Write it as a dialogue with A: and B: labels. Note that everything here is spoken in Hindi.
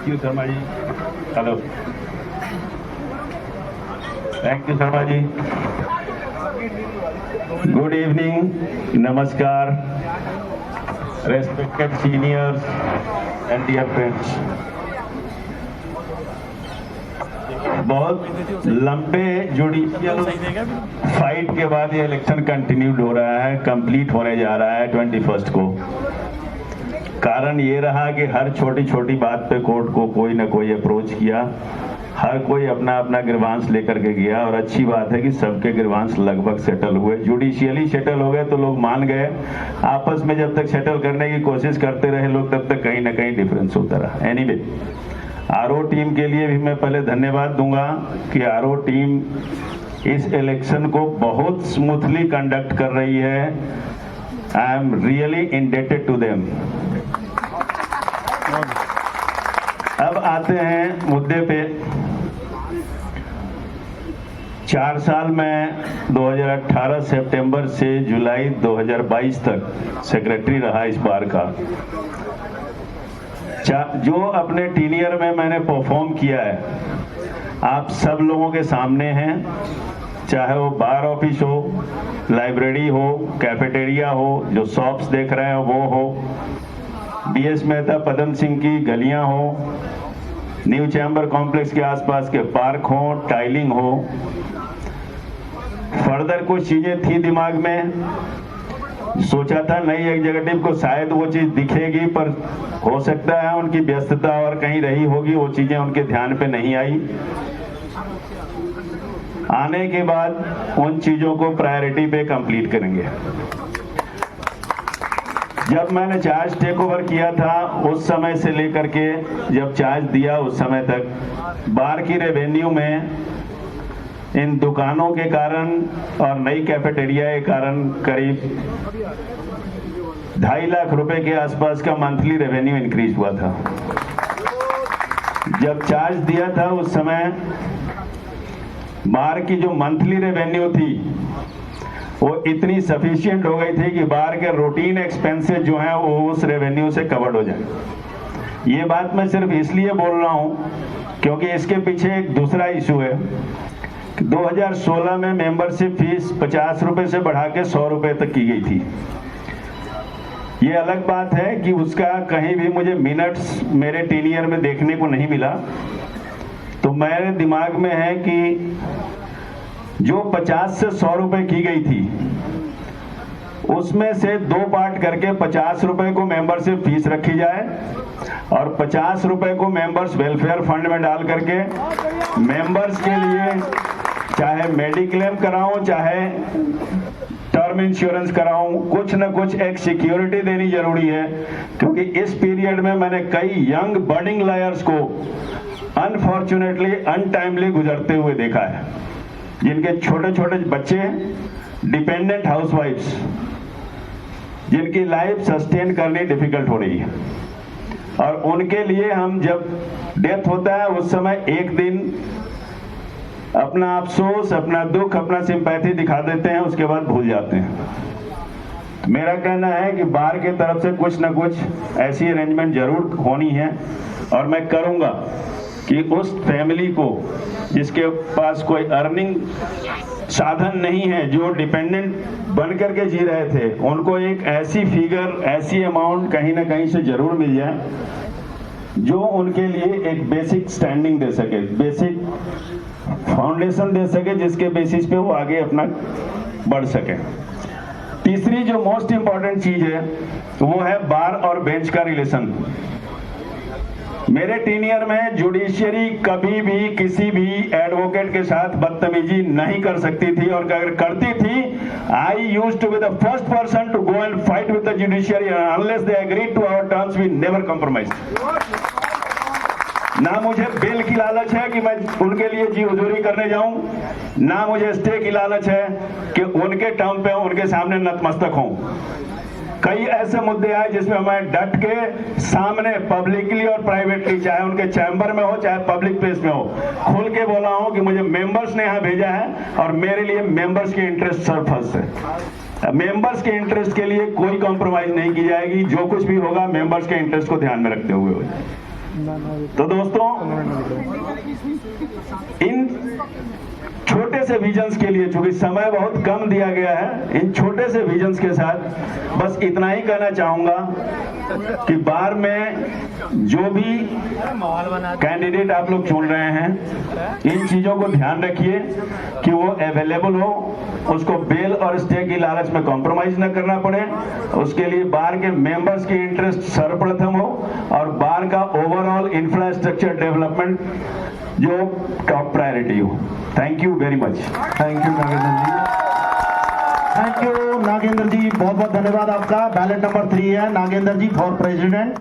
A: Thank you Sharma ji. Hello, thank you Sharma ji. Good evening, नमस्कार, respected seniors and dear friends. बहुत लंबे जुडिशियल फाइट के बाद ये इलेक्शन कंटिन्यूड हो रहा है, कंप्लीट होने जा रहा है 21 को। कारण ये रहा कि हर छोटी छोटी बात पे कोर्ट को कोई ना कोई अप्रोच किया, हर कोई अपना अपना ग्रीवांस लेकर के गया, और अच्छी बात है कि सबके ग्रीवांस लगभग सेटल हुए। जुडिशियली सेटल हो गए तो लोग मान गए। आपस में जब तक सेटल करने की कोशिश करते रहे लोग, तब तक कहीं ना कहीं डिफरेंस होता रहा। एनीवे, आरओ टीम के लिए भी मैं पहले धन्यवाद दूंगा कि आरओ टीम इस इलेक्शन को बहुत स्मूथली कंडक्ट कर रही है। I am really indebted to them. अब आते हैं मुद्दे पे। 4 साल में 2018 सितंबर से जुलाई 2022 तक सेक्रेटरी रहा इस बार का। जो अपने टीनियर में मैंने परफॉर्म किया है, आप सब लोगों के सामने हैं। चाहे वो बार ऑफिस हो, लाइब्रेरी हो, कैफेटेरिया हो, जो शॉप्स देख रहे हैं वो हो, बीएस मेहता पदम सिंह की गलियां हो, न्यू चैम्बर कॉम्प्लेक्स के आसपास के पार्क हो, टाइलिंग हो। फर्दर कुछ चीजें थी दिमाग में, सोचा था नई एग्जीक्यूटिव को शायद वो चीज दिखेगी, पर हो सकता है उनकी व्यस्तता और कहीं रही होगी, वो चीजें उनके ध्यान पे नहीं आई। आने के बाद उन चीजों को प्रायोरिटी पे कंप्लीट करेंगे। जब मैंने चार्ज टेक ओवर किया था, उस समय से लेकर के जब चार्ज दिया उस समय तक बार की रेवेन्यू में इन दुकानों के कारण और नई कैफेटेरिया के कारण करीब 2.5 लाख रुपए के आसपास का मंथली रेवेन्यू इंक्रीज हुआ था। जब चार्ज दिया था उस समय बार की जो मंथली रेवेन्यू थी वो इतनी सफिशिएंट हो गई थी कि बार के रूटीन एक्सपेंसेस जो हैं वो उस रेवेन्यू से कवर्ड हो जाए। ये बात मैं सिर्फ इसलिए बोल रहा हूं क्योंकि इसके पीछे एक दूसरा इशू है। 2016 में मेंबरशिप फीस 50 रुपए से बढ़ा के 100 रुपए तक की गई थी। ये अलग बात है कि उसका कहीं भी मुझे मिनट्स मेरे टीनियर में देखने को नहीं मिला। तो मेरे दिमाग में है कि जो 50 से 100 रुपए की गई थी उसमें से 2 पार्ट करके 50 रुपए को मेंबरशिप फीस रखी जाए और 50 रुपए को मेंबर्स वेलफेयर फंड में डाल करके मेंबर्स के लिए चाहे मेडिक्लेम कराऊं चाहे टर्म इंश्योरेंस कराऊं, कुछ न कुछ एक सिक्योरिटी देनी जरूरी है। क्योंकि इस पीरियड में मैंने कई यंग बर्डिंग लॉयर्स को अनफॉर्चुनेटली अनटाइमली गुजरते हुए देखा है, जिनके छोटे छोटे बच्चे, डिपेंडेंट हाउसवाइफ्स, जिनकी लाइफ सस्टेन करनी डिफिकल्ट हो रही है। और उनके लिए हम जब डेथ होता है उस समय एक दिन अपना अफसोस, अपना दुख, अपना सिंपैथी दिखा देते हैं, उसके बाद भूल जाते हैं। मेरा कहना है कि बार के तरफ से कुछ न कुछ ऐसी अरेंजमेंट जरूर होनी है और मैं करूंगा कि उस फैमिली को जिसके पास कोई अर्निंग साधन नहीं है, जो डिपेंडेंट बन करके जी रहे थे, उनको एक ऐसी फिगर, ऐसी अमाउंट कहीं ना कहीं से जरूर मिल जाए जो उनके लिए एक बेसिक स्टैंडिंग दे सके, बेसिक फाउंडेशन दे सके, जिसके बेसिस पे वो आगे अपना बढ़ सके। तीसरी जो मोस्ट इंपॉर्टेंट चीज है वो है बार और बेंच का रिलेशन। मेरे टीनियर में जुडिशियरी कभी भी किसी भी एडवोकेट के साथ बदतमीजी नहीं कर सकती थी, और अगर करती थी, I used to be the first person to go and fight with the judiciary unless they agree to our terms, we never compromise. ना मुझे बेल की लालच है कि मैं उनके लिए जी हुजूरी करने जाऊं, ना मुझे स्टे की लालच है कि उनके टर्म पे उनके सामने नतमस्तक हूं। कई ऐसे मुद्दे आए जिसमें मैं डट के सामने पब्लिकली और प्राइवेटली, चाहे उनके चैम्बर में हो चाहे पब्लिक प्लेस में हो, खुल के बोला हूं कि मुझे मेंबर्स ने यहां भेजा है और मेरे लिए मेंबर्स के इंटरेस्ट सरफर्स्ट है। मेंबर्स के इंटरेस्ट के लिए कोई कॉम्प्रोमाइज नहीं की जाएगी। जो कुछ भी होगा मेंबर्स के इंटरेस्ट को ध्यान में रखते हुए होगा। तो दोस्तों, इन छोटे से विजन्स के लिए, चूंकि समय बहुत कम दिया गया है, इन छोटे से विजन्स के साथ बस इतना ही कहना चाहूंगा कि बार में जो भी कैंडिडेट आप लोग चुन रहे हैं, इन चीजों को ध्यान रखिए कि वो अवेलेबल हो, उसको बेल और स्टे की लालच में कॉम्प्रोमाइज न करना पड़े, उसके लिए बार के मेंबर्स की इंटरेस्ट सर्वप्रथम हो और बार का ओवरऑल इंफ्रास्ट्रक्चर डेवलपमेंट जो टॉप प्रायोरिटी हो। Thank you very much.
B: Thank you Nagendra ji. Thank you Nagendra ji, बहुत बहुत धन्यवाद आपका। बैलेट नंबर 3 है नागेंद्र जी फॉर प्रेसिडेंट।